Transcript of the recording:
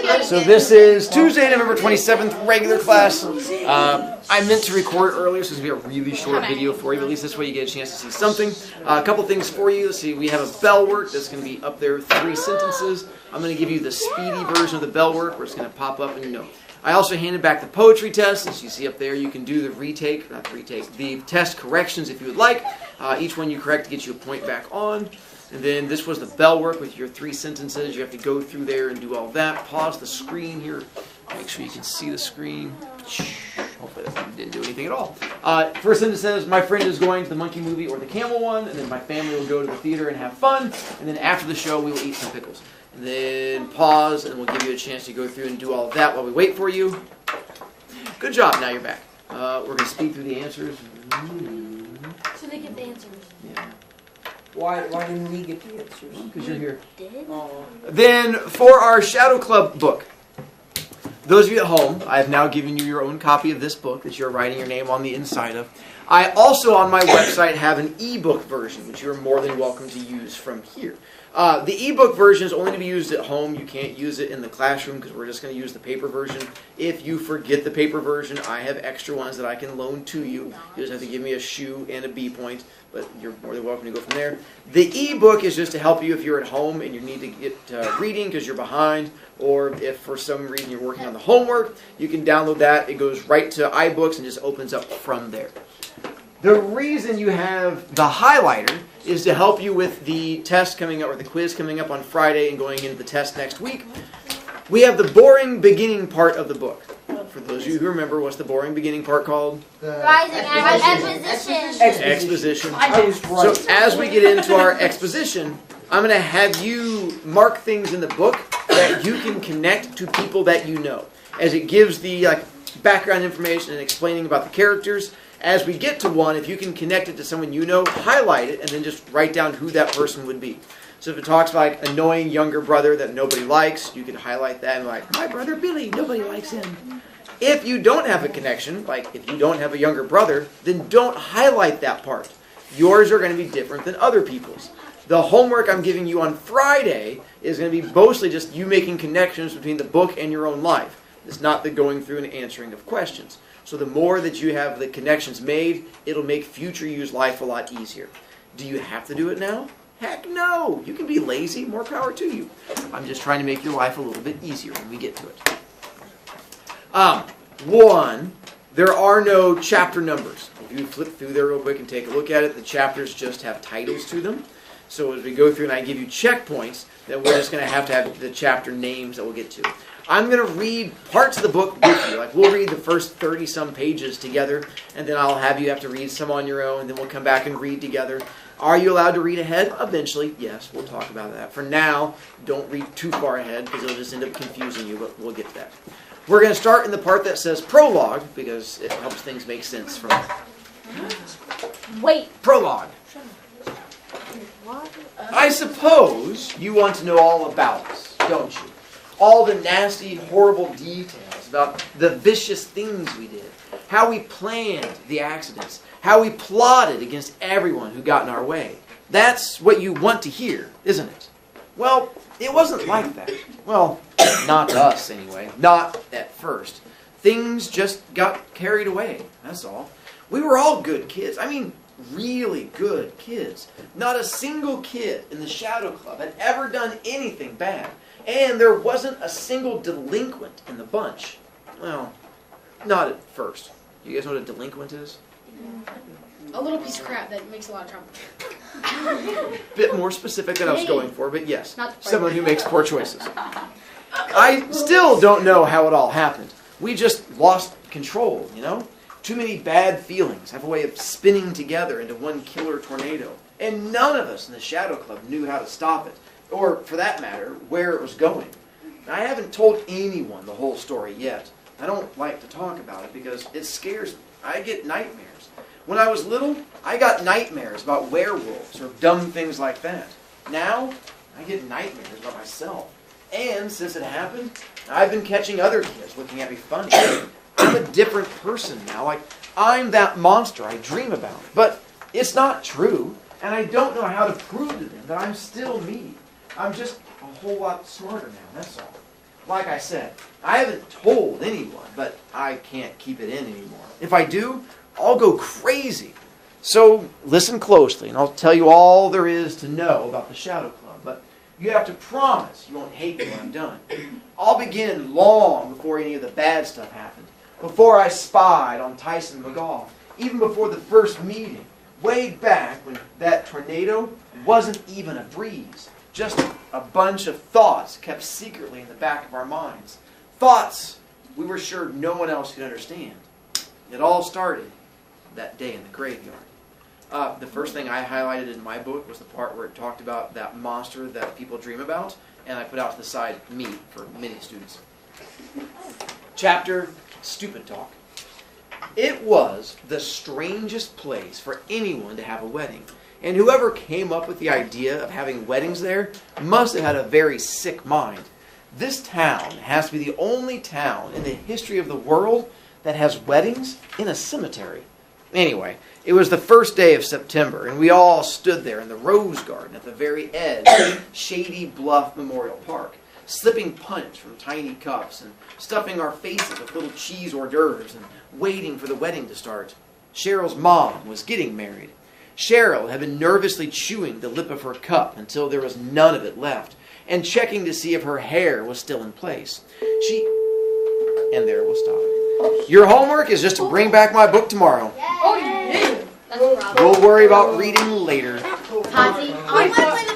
So this is Tuesday, November 27th, regular class. I meant to record earlier, so this will be a really short video for you, but at least this way you get a chance to see something. A couple things for you. Let's see, we have a bell work that's going to be up there, 3 sentences. I'm going to give you the speedy version of the bell work, where it's going to pop up and you know. I also handed back the poetry test. As you see up there, you can do the test corrections if you would like. Each one you correct gets you a point back on. And then this was the bell work with your 3 sentences. You have to go through there and do all that. Pause the screen here. Make sure you can see the screen. Hopefully that didn't do anything at all. First sentence says, my friend is going to the monkey movie or the camel one. And then my family will go to the theater and have fun. And then after the show, we will eat some pickles. And then pause, and we'll give you a chance to go through and do all of that while we wait for you. Good job. Now you're back. We're going to speed through the answers. So they get the answers. Yeah. Why didn't we get the answers? Because you're here. Did? Oh. Then for our Shadow Club book, those of you at home, I have now given you your own copy of this book that you're writing your name on the inside of. I also on my website have an ebook version, which you're more than welcome to use from here. The ebook version is only to be used at home. You can't use it in the classroom because we're just going to use the paper version. If you forget the paper version, I have extra ones that I can loan to you. You just have to give me a shoe and a B point, but you're more than welcome to go from there. The ebook is just to help you if you're at home and you need to get reading because you're behind, or if for some reason you're working on the homework, you can download that. It goes right to iBooks and just opens up from there. The reason you have the highlighter is to help you with the test coming up, or the quiz coming up on Friday and going into the test next week. We have the boring beginning part of the book. For those of you who remember, what's the boring beginning part called? Rising exposition. Exposition. So as we get into our exposition, I'm going to have you mark things in the book that you can connect to people that you know, as it gives the background information and explaining about the characters. As we get to one, if you can connect it to someone you know, highlight it, and then just write down who that person would be. So if it talks like annoying younger brother that nobody likes, you can highlight that and like, my brother Billy, nobody likes him. If you don't have a connection, like if you don't have a younger brother, then don't highlight that part. Yours are going to be different than other people's. The homework I'm giving you on Friday is going to be mostly just you making connections between the book and your own life. It's not the going through and answering of questions. So the more that you have the connections made, it'll make future you's life a lot easier. Do you have to do it now? Heck no! You can be lazy, more power to you. I'm just trying to make your life a little bit easier when we get to it. 1, there are no chapter numbers. If you flip through there real quick and take a look at it, the chapters just have titles to them. So as we go through and I give you checkpoints, then we're just going to have the chapter names that we'll get to. I'm going to read parts of the book with you. Like we'll read the first 30-some pages together, and then I'll have you have to read some on your own, and then we'll come back and read together. Are you allowed to read ahead? Eventually, yes. We'll talk about that. For now, don't read too far ahead because it'll just end up confusing you, but we'll get to that. We're going to start in the part that says prologue because it helps things make sense from Wait. prologue. I suppose you want to know all about us, don't you? All the nasty, horrible details about the vicious things we did, how we planned the accidents, how we plotted against everyone who got in our way. That's what you want to hear, isn't it? Well, it wasn't like that. Well, not to us anyway. Not at first. Things just got carried away, that's all. We were all good kids. I mean, really good kids. Not a single kid in the Shadow Club had ever done anything bad. And there wasn't a single delinquent in the bunch. Well, not at first. You guys know what a delinquent is? A little piece of crap that makes a lot of trouble. Bit more specific than I was going for, but yes. Someone who makes poor choices. I still don't know how it all happened. We just lost control, you know? Too many bad feelings have a way of spinning together into one killer tornado. And none of us in the Shadow Club knew how to stop it. Or, for that matter, where it was going. I haven't told anyone the whole story yet. I don't like to talk about it because it scares me. I get nightmares. When I was little, I got nightmares about werewolves or dumb things like that. Now, I get nightmares about myself. And since it happened, I've been catching other kids looking at me funny. I'm a different person now. Like, I'm that monster I dream about. But it's not true, and I don't know how to prove to them that I'm still me. I'm just a whole lot smarter now, that's all. like I said, I haven't told anyone, but I can't keep it in anymore. If I do, I'll go crazy. So listen closely, and I'll tell you all there is to know about the Shadow Club. But you have to promise you won't hate me when I'm done. I'll begin long before any of the bad stuff happened. Before I spied on Tyson McGaw. Even before the first meeting. Way back when that tornado wasn't even a breeze. Just a bunch of thoughts kept secretly in the back of our minds. Thoughts we were sure no one else could understand. It all started that day in the graveyard. The first thing I highlighted in my book was the part where it talked about that monster that people dream about, and I put out to the side me for many students. Chapter Stupid Talk. It was the strangest place for anyone to have a wedding, and whoever came up with the idea of having weddings there must have had a very sick mind. This town has to be the only town in the history of the world that has weddings in a cemetery. Anyway, it was the first day of September, and we all stood there in the rose garden at the very edge of Shady Bluff Memorial Park, slipping punch from tiny cups and stuffing our faces with little cheese hors d'oeuvres and waiting for the wedding to start. Cheryl's mom was getting married. Cheryl had been nervously chewing the lip of her cup until there was none of it left, and checking to see if her hair was still in place. And there we'll stop. Your homework is just to bring back my book tomorrow. Oh, yeah. That's a problem. We'll worry about reading later. Patsy,